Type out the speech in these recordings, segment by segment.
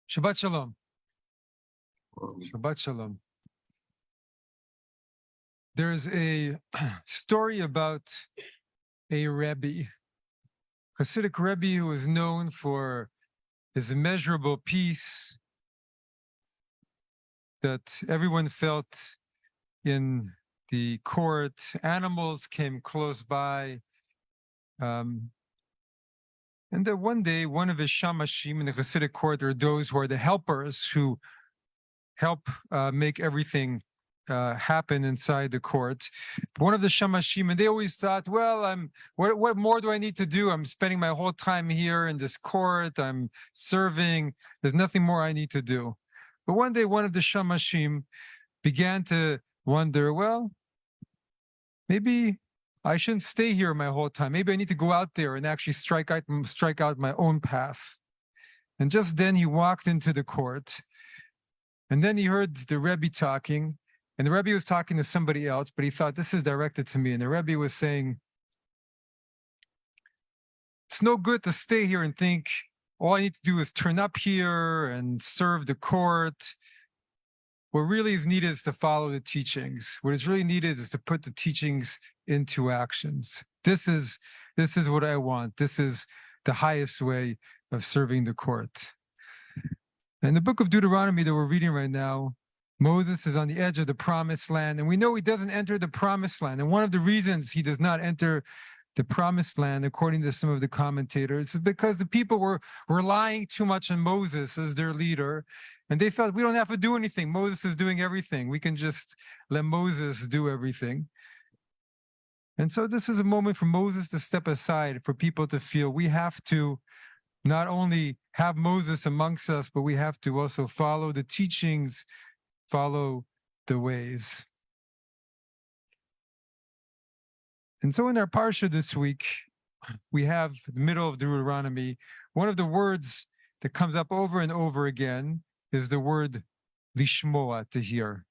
Shabbat Shalom. Shabbat Shalom. There's a story about a Rabbi, Hasidic Rabbi who was known for his immeasurable peace that everyone felt in the court. Animals came close by. And then one day, one of his shamashim in the Hasidic court, or those who are the helpers who help make everything happen inside the court. One of the shamashim, and they always thought, well, what more do I need to do? I'm spending my whole time here in this court. I'm serving. There's nothing more I need to do. But one day, one of the shamashim began to wonder, well, maybe I shouldn't stay here my whole time. Maybe I need to go out there and actually strike out my own path. And just then he walked into the court, and then he heard the Rebbe talking, and the Rebbe was talking to somebody else, but he thought, this is directed to me. And the Rebbe was saying, it's no good to stay here and think, all I need to do is turn up here and serve the court. What really is needed is to follow the teachings. What is really needed is to put the teachings into actions. This is what I want. This is the highest way of serving the court. In the book of Deuteronomy that we're reading right now, Moses is on the edge of the promised land, and we know he doesn't enter the promised land. And one of the reasons he does not enter the promised land, according to some of the commentators, is because the people were relying too much on Moses as their leader. And they felt, we don't have to do anything. Moses is doing everything. We can just let Moses do everything. And so this is a moment for Moses to step aside, for people to feel we have to not only have Moses amongst us, but we have to also follow the teachings, follow the ways. And so in our parsha this week, we have the middle of Deuteronomy. One of the words that comes up over and over again is the word lishmoa, to hear.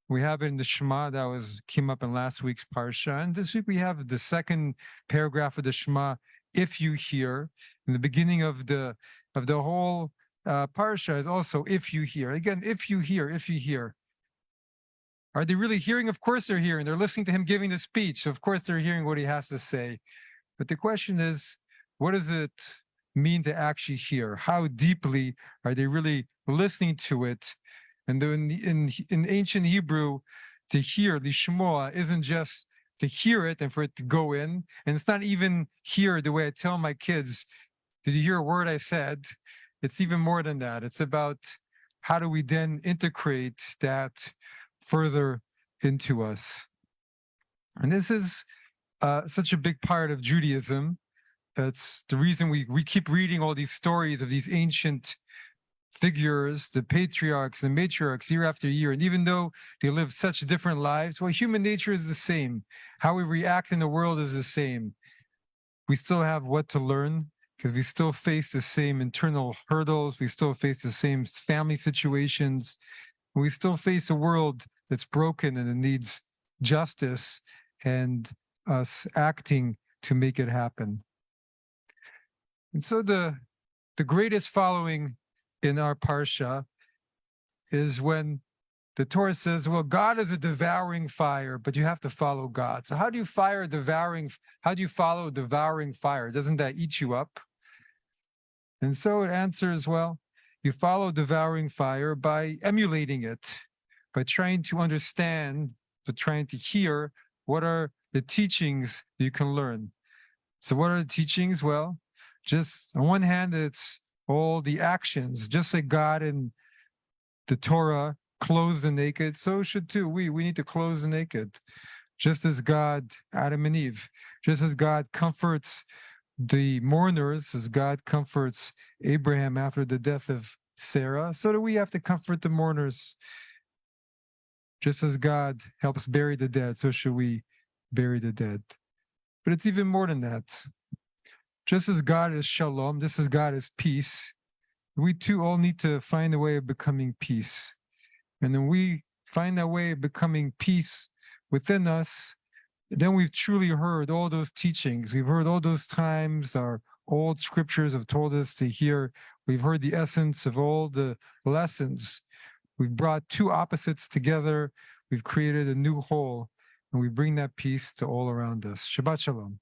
We have it in the Shema that came up in last week's parsha, and this week we have the second paragraph of the Shema. If you hear, in the beginning of the whole parsha is also if you hear. Again, if you hear, if you hear. Are they really hearing? Of course they're hearing. They're listening to him giving the speech. So of course they're hearing what he has to say. But the question is, what does it mean to actually hear? How deeply are they really listening to it? And in ancient Hebrew, to hear, lishmoa, isn't just to hear it and for it to go in. And it's not even hear the way I tell my kids, did you hear a word I said? It's even more than that. It's about how do we then integrate that further into us. And this is such a big part of Judaism. It's the reason we keep reading all these stories of these ancient figures, the patriarchs and matriarchs, year after year. And even though they live such different lives, well, human nature is the same. How we react in the world is the same. We still have what to learn because we still face the same internal hurdles. We still face the same family situations. We still face a world that's broken and it needs justice and us acting to make it happen. And so the greatest following in our parsha is when the Torah says, well, God is a devouring fire, but you have to follow God. So how do you follow devouring fire? Doesn't that eat you up? And so it answers, well, you follow devouring fire by emulating it, by trying to understand, but trying to hear what are the teachings you can learn. So what are the teachings? Well, just on one hand, it's all the actions, just like God in the Torah clothes the naked, so should too we need to clothe the naked. Just as God, Adam and Eve, just as God comforts the mourners, as God comforts Abraham after the death of Sarah, so do we have to comfort the mourners. Just as God helps bury the dead, so should we bury the dead. But it's even more than that. Just as God is shalom, just as God is peace, we too all need to find a way of becoming peace. And then we find that way of becoming peace within us, then we've truly heard all those teachings. We've heard all those times our old scriptures have told us to hear We've heard the essence of all the lessons. We've brought two opposites together. We've created a new whole, and we bring that peace to all around us. Shabbat Shalom.